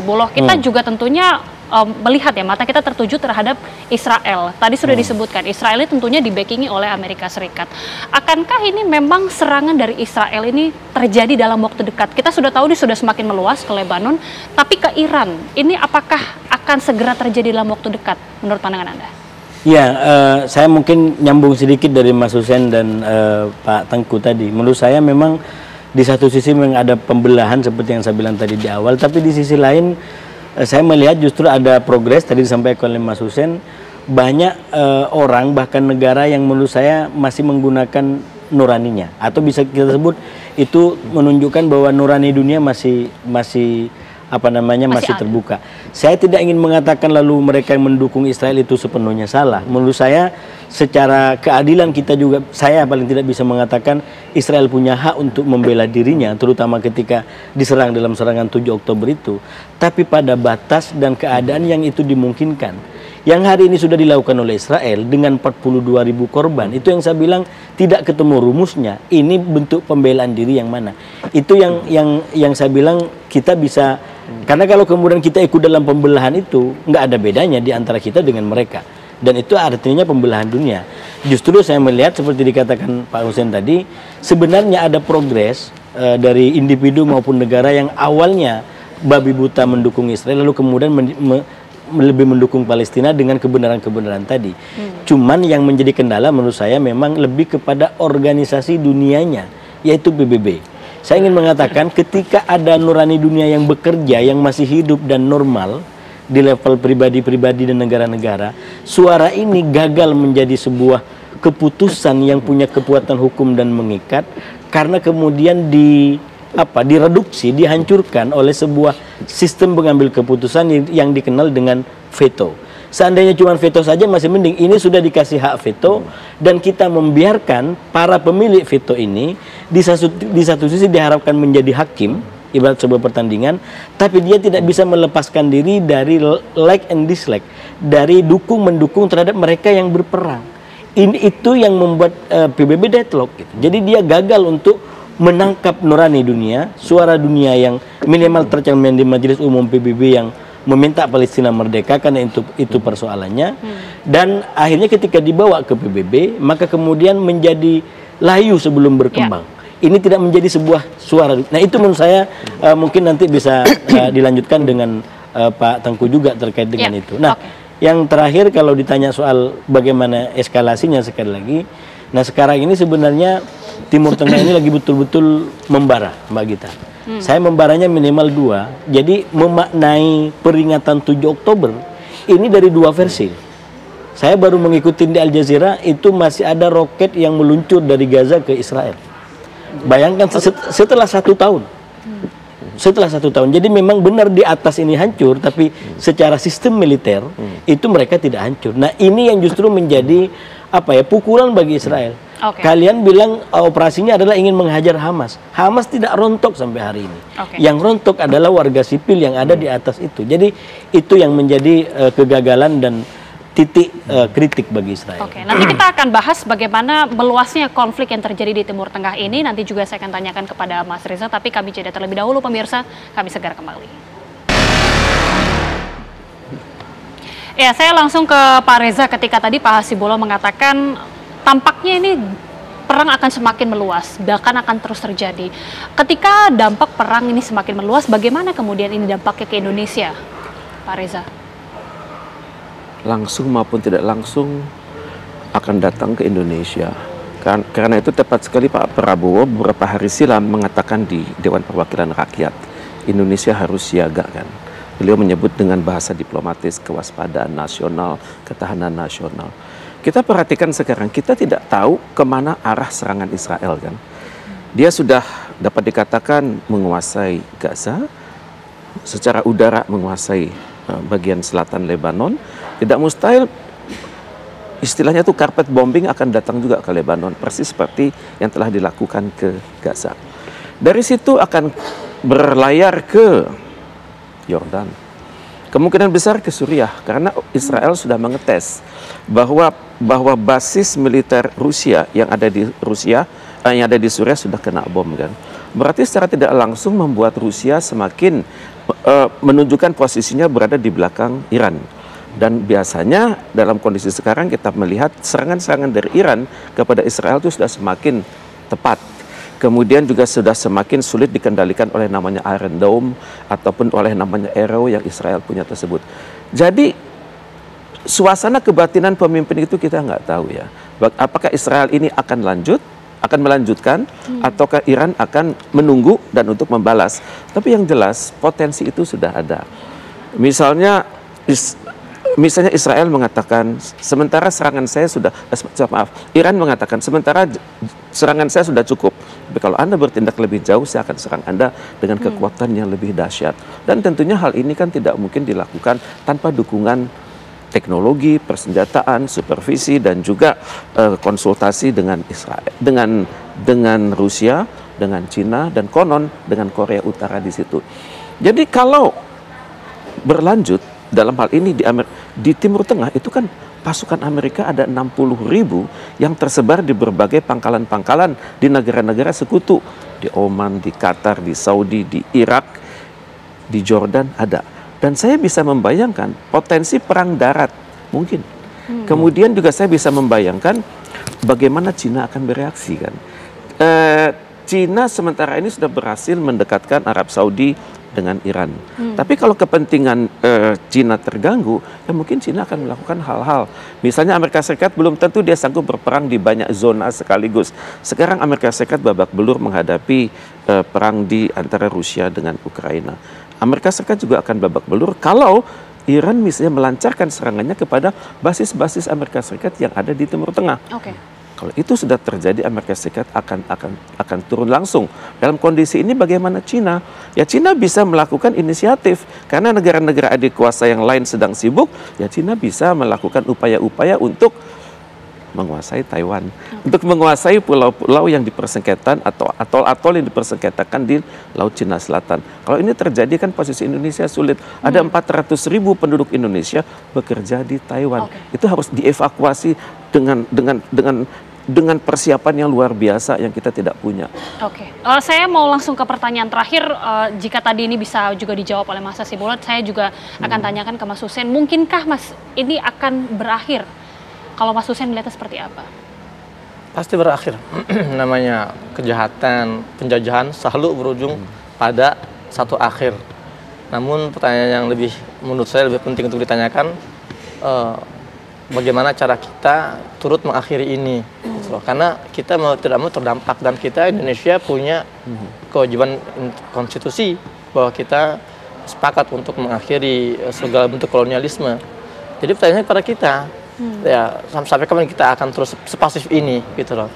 Boloh, kita juga tentunya melihat ya, mata kita tertuju terhadap Israel. Tadi sudah disebutkan, Israel ini tentunya dibackingi oleh Amerika Serikat. Akankah ini memang serangan dari Israel ini terjadi dalam waktu dekat? Kita sudah tahu ini sudah semakin meluas ke Lebanon, tapi ke Iran, ini apakah akan segera terjadi dalam waktu dekat menurut pandangan Anda? Ya, saya mungkin nyambung sedikit dari Mas Hussein dan Pak Tengku tadi. Menurut saya memang di satu sisi memang ada pembelahan seperti yang saya bilang tadi di awal, tapi di sisi lain saya melihat justru ada progres tadi disampaikan oleh Mas Hussein. Banyak orang bahkan negara yang menurut saya masih menggunakan nuraninya, atau bisa kita sebut itu menunjukkan bahwa nurani dunia masih terbuka. Saya tidak ingin mengatakan lalu mereka yang mendukung Israel itu sepenuhnya salah. Menurut saya secara keadilan kita juga, saya paling tidak bisa mengatakan Israel punya hak untuk membela dirinya, terutama ketika diserang dalam serangan 7 Oktober itu. Tapi pada batas dan keadaan yang itu dimungkinkan. Yang hari ini sudah dilakukan oleh Israel dengan 42.000 korban, itu yang saya bilang tidak ketemu rumusnya. Ini bentuk pembelaan diri yang mana? Itu yang saya bilang kita bisa, karena kalau kemudian kita ikut dalam pembelahan itu, nggak ada bedanya di antara kita dengan mereka. Dan itu artinya pembelahan dunia. Justru saya melihat seperti dikatakan Pak Hussein tadi, sebenarnya ada progres dari individu maupun negara yang awalnya babi buta mendukung Israel, lalu kemudian lebih mendukung Palestina dengan kebenaran-kebenaran tadi. Cuman yang menjadi kendala menurut saya memang lebih kepada organisasi dunianya, yaitu PBB. Saya ingin mengatakan ketika ada nurani dunia yang bekerja, yang masih hidup dan normal di level pribadi-pribadi dan negara-negara, suara ini gagal menjadi sebuah keputusan yang punya kekuatan hukum dan mengikat, karena kemudian direduksi, dihancurkan oleh sebuah sistem pengambil keputusan yang dikenal dengan veto. Seandainya cuma veto saja masih mending, ini sudah dikasih hak veto dan kita membiarkan para pemilik veto ini di satu sisi diharapkan menjadi hakim ibarat sebuah pertandingan, tapi dia tidak bisa melepaskan diri dari like and dislike, dari dukung-mendukung terhadap mereka yang berperang. Itu yang membuat PBB deadlock gitu. Jadi dia gagal untuk menangkap nurani dunia, suara dunia yang minimal tercermin di Majelis Umum PBB yang meminta Palestina merdeka, karena itu persoalannya. Dan akhirnya ketika dibawa ke PBB, maka kemudian menjadi layu sebelum berkembang. Ini tidak menjadi sebuah suara. Nah itu menurut saya mungkin nanti bisa dilanjutkan dengan Pak Tengku juga terkait dengan itu. Nah yang terakhir kalau ditanya soal bagaimana eskalasinya sekali lagi, nah sekarang ini sebenarnya Timur Tengah ini lagi betul-betul membara, Mbak Gita. Saya membaranya minimal 2. Jadi memaknai peringatan 7 Oktober ini dari 2 versi. Saya baru mengikuti di Al Jazeera, itu masih ada roket yang meluncur dari Gaza ke Israel. Bayangkan setelah 1 tahun. Setelah 1 tahun. Jadi memang benar di atas ini hancur, tapi secara sistem militer itu mereka tidak hancur. Nah ini yang justru menjadi pukulan bagi Israel. Kalian bilang operasinya adalah ingin menghajar Hamas. Hamas tidak rontok sampai hari ini. Yang rontok adalah warga sipil yang ada di atas itu. Jadi itu yang menjadi kegagalan dan titik kritik bagi Israel. Nanti kita akan bahas bagaimana meluasnya konflik yang terjadi di Timur Tengah ini. Nanti juga saya akan tanyakan kepada Mas Reza, tapi kami jeda terlebih dahulu pemirsa. Kami segera kembali. Ya, saya langsung ke Pak Reza ketika tadi Pak Hasibullah mengatakan tampaknya ini perang akan semakin meluas, bahkan akan terus terjadi. Ketika dampak perang ini semakin meluas, bagaimana kemudian ini dampaknya ke Indonesia, Pak Reza? Langsung maupun tidak langsung akan datang ke Indonesia. Karena itu tepat sekali Pak Prabowo beberapa hari silam mengatakan di Dewan Perwakilan Rakyat, Indonesia harus siaga kan. Beliau menyebut dengan bahasa diplomatis kewaspadaan nasional, ketahanan nasional. Kita perhatikan sekarang, kita tidak tahu kemana arah serangan Israel kan. Dia sudah dapat dikatakan menguasai Gaza, secara udara menguasai bagian selatan Lebanon. Tidak mustahil istilahnya itu carpet bombing akan datang juga ke Lebanon, persis seperti yang telah dilakukan ke Gaza. Dari situ akan berlayar ke Yordan, kemungkinan besar ke Suriah, karena Israel sudah mengetes bahwa basis militer Rusia yang ada di Suriah sudah kena bom kan. Berarti secara tidak langsung membuat Rusia semakin menunjukkan posisinya berada di belakang Iran. Dan biasanya dalam kondisi sekarang kita melihat serangan-serangan dari Iran kepada Israel itu sudah semakin tepat. Kemudian juga sudah semakin sulit dikendalikan oleh namanya Iron Dome ataupun oleh namanya Arrow yang Israel punya tersebut. Jadi suasana kebatinan pemimpin itu kita nggak tahu ya. Apakah Israel ini akan melanjutkan, ataukah Iran akan menunggu dan untuk membalas. Tapi yang jelas potensi itu sudah ada. Misalnya Israel mengatakan sementara serangan saya sudah, Iran mengatakan sementara serangan saya sudah cukup. Tapi kalau Anda bertindak lebih jauh, saya akan serang Anda dengan kekuatan yang lebih dahsyat. Dan tentunya hal ini kan tidak mungkin dilakukan tanpa dukungan teknologi, persenjataan, supervisi, dan juga konsultasi dengan Israel, dengan Rusia, dengan Cina, dan konon dengan Korea Utara di situ. Jadi kalau berlanjut dalam hal ini di Timur Tengah itu kan pasukan Amerika ada 60.000 yang tersebar di berbagai pangkalan-pangkalan di negara-negara sekutu, di Oman, di Qatar, di Saudi, di Irak, di Jordan ada. Dan saya bisa membayangkan potensi perang darat mungkin. Kemudian juga saya bisa membayangkan bagaimana Cina akan bereaksi kan. Cina sementara ini sudah berhasil mendekatkan Arab Saudi dengan Iran. Tapi kalau kepentingan Cina terganggu, ya mungkin Cina akan melakukan hal-hal. Misalnya Amerika Serikat belum tentu dia sanggup berperang di banyak zona sekaligus. Sekarang Amerika Serikat babak belur menghadapi perang di antara Rusia dengan Ukraina. Amerika Serikat juga akan babak belur kalau Iran misalnya melancarkan serangannya kepada basis-basis Amerika Serikat yang ada di Timur Tengah. Kalau itu sudah terjadi, Amerika Serikat akan turun langsung. Dalam kondisi ini bagaimana Cina? Ya Cina bisa melakukan inisiatif. Karena negara-negara adik kuasa yang lain sedang sibuk, ya Cina bisa melakukan upaya-upaya untuk menguasai Taiwan. Untuk menguasai pulau-pulau yang dipersengketakan atau atol-atol yang dipersengketakan di Laut Cina Selatan. Kalau ini terjadi kan posisi Indonesia sulit. Ada 400.000 penduduk Indonesia bekerja di Taiwan. Itu harus dievakuasi dengan persiapan yang luar biasa yang kita tidak punya. Saya mau langsung ke pertanyaan terakhir. Jika tadi ini bisa juga dijawab oleh Mas Hasibulat, saya juga akan tanyakan ke Mas Hussein. Mungkinkah Mas ini akan berakhir? Kalau Mas Hussein melihatnya seperti apa? Pasti berakhir. Namanya kejahatan, penjajahan selalu berujung pada satu akhir. Namun pertanyaan yang menurut saya lebih penting untuk ditanyakan, bagaimana cara kita turut mengakhiri ini, gitu loh. Karena kita mau tidak mau terdampak, dan kita Indonesia punya kewajiban konstitusi bahwa kita sepakat untuk mengakhiri segala bentuk kolonialisme. Jadi pertanyaannya kepada kita, ya sampai kapan kita akan terus sepasif ini, gitu loh.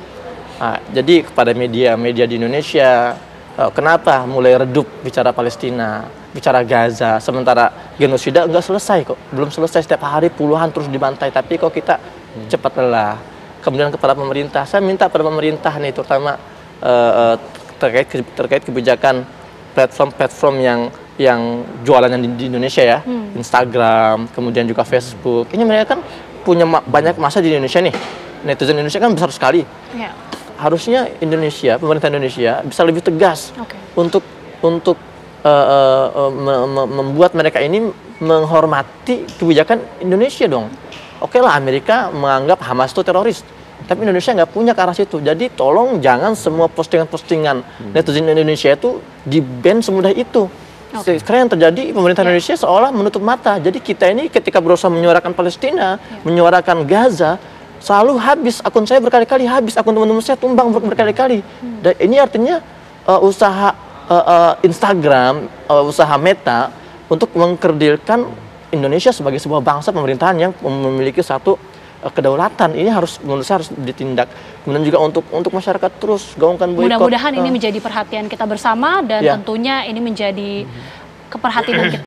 Nah, jadi kepada media di Indonesia, kenapa mulai redup bicara Palestina, bicara Gaza, sementara genosida enggak selesai kok, belum selesai, setiap hari puluhan terus dibantai, tapi kok kita cepat lelah. Kemudian kepada pemerintah, saya minta pada pemerintah nih, terutama terkait kebijakan platform yang jualannya di Indonesia ya, Instagram, kemudian juga Facebook. Ini mereka kan punya banyak masa di Indonesia nih, netizen Indonesia kan besar sekali. Harusnya pemerintah Indonesia bisa lebih tegas untuk membuat mereka ini menghormati kebijakan Indonesia dong. Oke lah, Amerika menganggap Hamas itu teroris, tapi Indonesia nggak punya ke arah situ. Jadi tolong jangan semua postingan-postingan netizen Indonesia itu di-ban semudah itu. Sekarang yang terjadi, pemerintah Indonesia seolah menutup mata. Jadi kita ini ketika berusaha menyuarakan Palestina, menyuarakan Gaza, selalu habis akun saya berkali-kali, habis akun teman-teman saya tumbang berkali-kali. Dan ini artinya usaha Instagram, usaha Meta untuk mengkerdilkan Indonesia sebagai sebuah bangsa pemerintahan yang memiliki satu kedaulatan. Ini menurut saya harus ditindak. Kemudian juga untuk masyarakat terus gaungkan boikot. Mudah-mudahan ini menjadi perhatian kita bersama, dan tentunya ini menjadi keperhatian kita